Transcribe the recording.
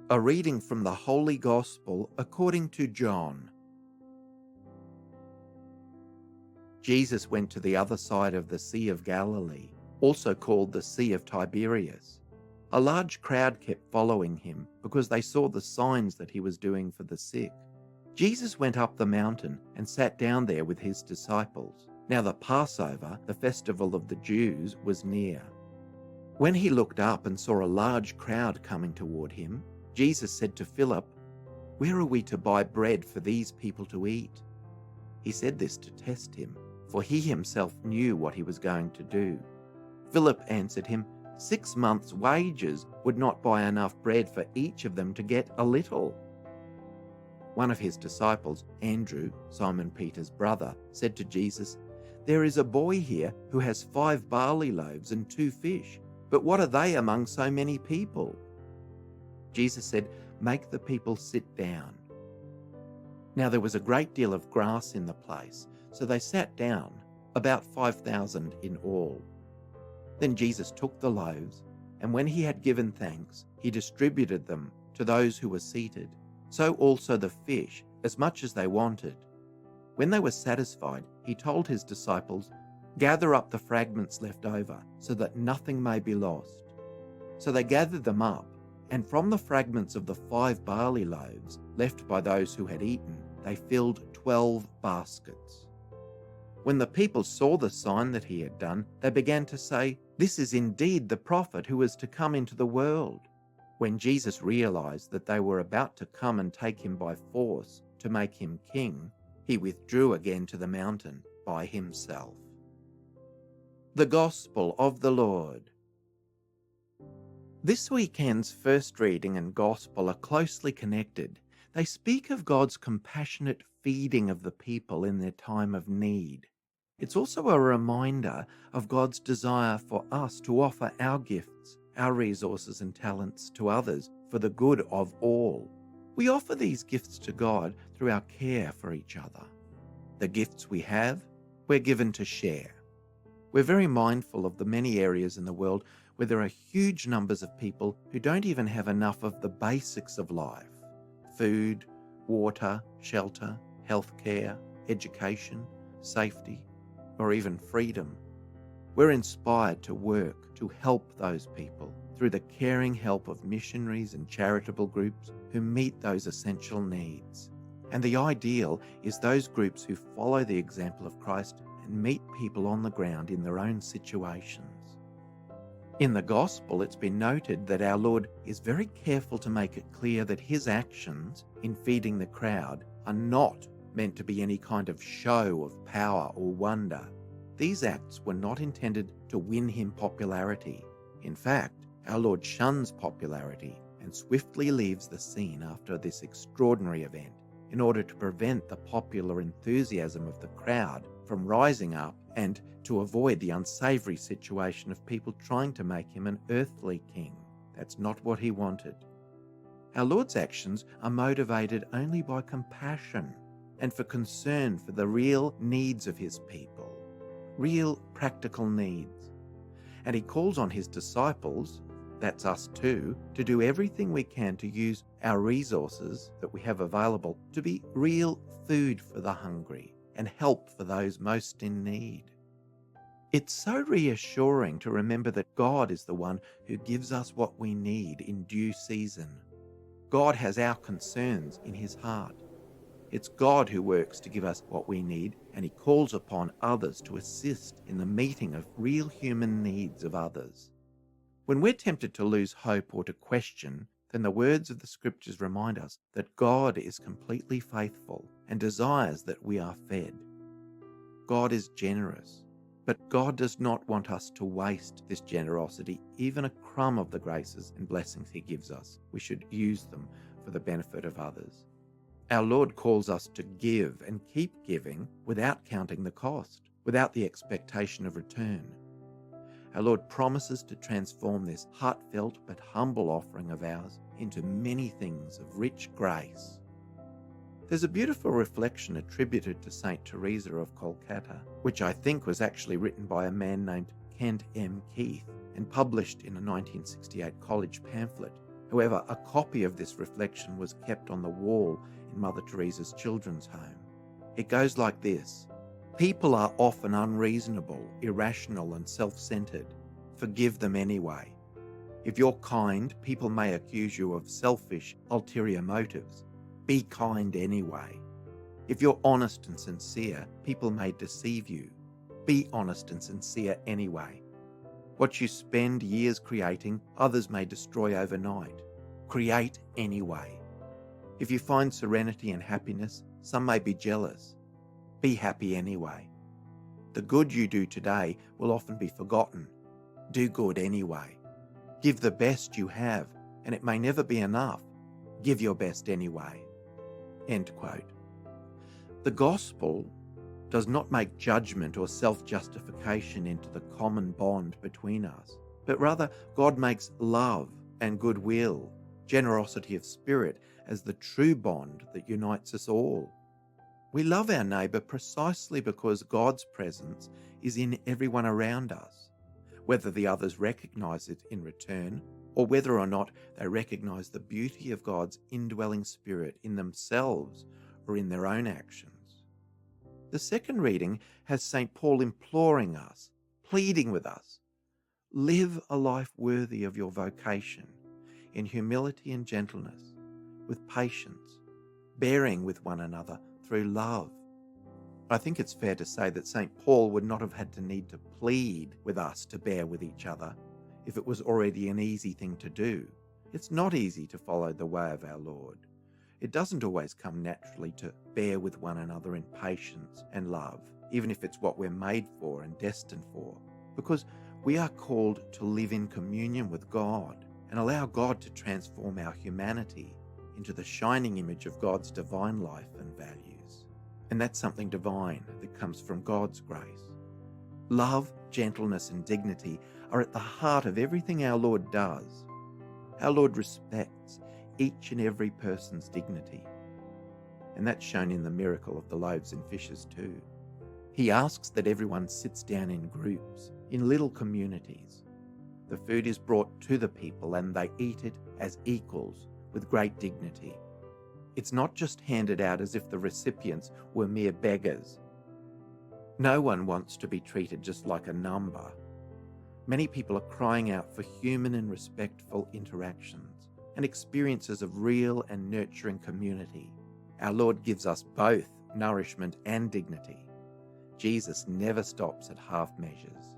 A reading from the Holy Gospel according to John. Jesus went to the other side of the Sea of Galilee, also called the Sea of Tiberias. A large crowd kept following him because they saw the signs that he was doing for the sick. Jesus went up the mountain and sat down there with his disciples. Now the Passover, the festival of the Jews, was near. When he looked up and saw a large crowd coming toward him, Jesus said to Philip, "Where are we to buy bread for these people to eat?" He said this to test him, for he himself knew what he was going to do. Philip answered him, 6 months' wages would not buy enough bread for each of them to get a little. One of his disciples, Andrew, Simon Peter's brother, said to Jesus, "There is a boy here who has 5 barley loaves and 2 fish, but what are they among so many people?" Jesus said, "Make the people sit down." Now there was a great deal of grass in the place, so they sat down, about 5,000 in all. Then Jesus took the loaves, and when he had given thanks, he distributed them to those who were seated, so also the fish, as much as they wanted. When they were satisfied, he told his disciples, "Gather up the fragments left over, so that nothing may be lost." So they gathered them up, and from the fragments of the 5 barley loaves left by those who had eaten, they filled 12 baskets. When the people saw the sign that he had done, they began to say, "This is indeed the prophet who is to come into the world." When Jesus realized that they were about to come and take him by force to make him king, he withdrew again to the mountain by himself. The Gospel of the Lord. This weekend's first reading and Gospel are closely connected. They speak of God's compassionate feeding of the people in their time of need. It's also a reminder of God's desire for us to offer our gifts, our resources and talents to others for the good of all. We offer these gifts to God through our care for each other. The gifts we have, we're given to share. We're very mindful of the many areas in the world where there are huge numbers of people who don't even have enough of the basics of life: food, water, shelter, healthcare, education, safety, or even freedom. We're inspired to work to help those people through the caring help of missionaries and charitable groups who meet those essential needs. And the ideal is those groups who follow the example of Christ and meet people on the ground in their own situations. In the Gospel, it's been noted that our Lord is very careful to make it clear that his actions in feeding the crowd are not meant to be any kind of show of power or wonder. These acts were not intended to win him popularity. In fact, our Lord shuns popularity and swiftly leaves the scene after this extraordinary event in order to prevent the popular enthusiasm of the crowd from rising up and to avoid the unsavory situation of people trying to make him an earthly king. That's not what he wanted. Our Lord's actions are motivated only by compassion and for concern for the real needs of his people, real practical needs. And he calls on his disciples, that's us too, to do everything we can to use our resources that we have available to be real food for the hungry and help for those most in need. It's so reassuring to remember that God is the one who gives us what we need in due season. God has our concerns in his heart. It's God who works to give us what we need, and he calls upon others to assist in the meeting of real human needs of others. When we're tempted to lose hope or to question, then the words of the scriptures remind us that God is completely faithful and desires that we are fed. God is generous, but God does not want us to waste this generosity, even a crumb of the graces and blessings he gives us. We should use them for the benefit of others. Our Lord calls us to give and keep giving without counting the cost, without the expectation of return. Our Lord promises to transform this heartfelt but humble offering of ours into many things of rich grace. There's a beautiful reflection attributed to St. Teresa of Kolkata, which I think was actually written by a man named Kent M. Keith and published in a 1968 college pamphlet. However, a copy of this reflection was kept on the wall in Mother Teresa's children's home. It goes like this: people are often unreasonable, irrational, and self-centered. Forgive them anyway. If you're kind, people may accuse you of selfish, ulterior motives. Be kind anyway. If you're honest and sincere, people may deceive you. Be honest and sincere anyway. What you spend years creating, others may destroy overnight. Create anyway. If you find serenity and happiness, some may be jealous. Be happy anyway. The good you do today will often be forgotten. Do good anyway. Give the best you have, and it may never be enough. Give your best anyway. End quote. The gospel does not make judgment or self-justification into the common bond between us, but rather God makes love and goodwill, generosity of spirit as the true bond that unites us all. We love our neighbour precisely because God's presence is in everyone around us, whether the others recognise it in return or whether or not they recognise the beauty of God's indwelling spirit in themselves or in their own actions. The second reading has St. Paul imploring us, pleading with us, live a life worthy of your vocation, in humility and gentleness, with patience, bearing with one another through love. I think it's fair to say that St. Paul would not have had to need to plead with us to bear with each other if it was already an easy thing to do. It's not easy to follow the way of our Lord. It doesn't always come naturally to bear with one another in patience and love, even if it's what we're made for and destined for, because we are called to live in communion with God and allow God to transform our humanity into the shining image of God's divine life and values. And that's something divine that comes from God's grace. Love, gentleness, and dignity are at the heart of everything our Lord does. Our Lord respects each and every person's dignity. And that's shown in the miracle of the loaves and fishes too. He asks that everyone sits down in groups, in little communities. The food is brought to the people and they eat it as equals with great dignity. It's not just handed out as if the recipients were mere beggars. No one wants to be treated just like a number. Many people are crying out for human and respectful interactions and experiences of real and nurturing community. Our Lord gives us both nourishment and dignity. Jesus never stops at half measures.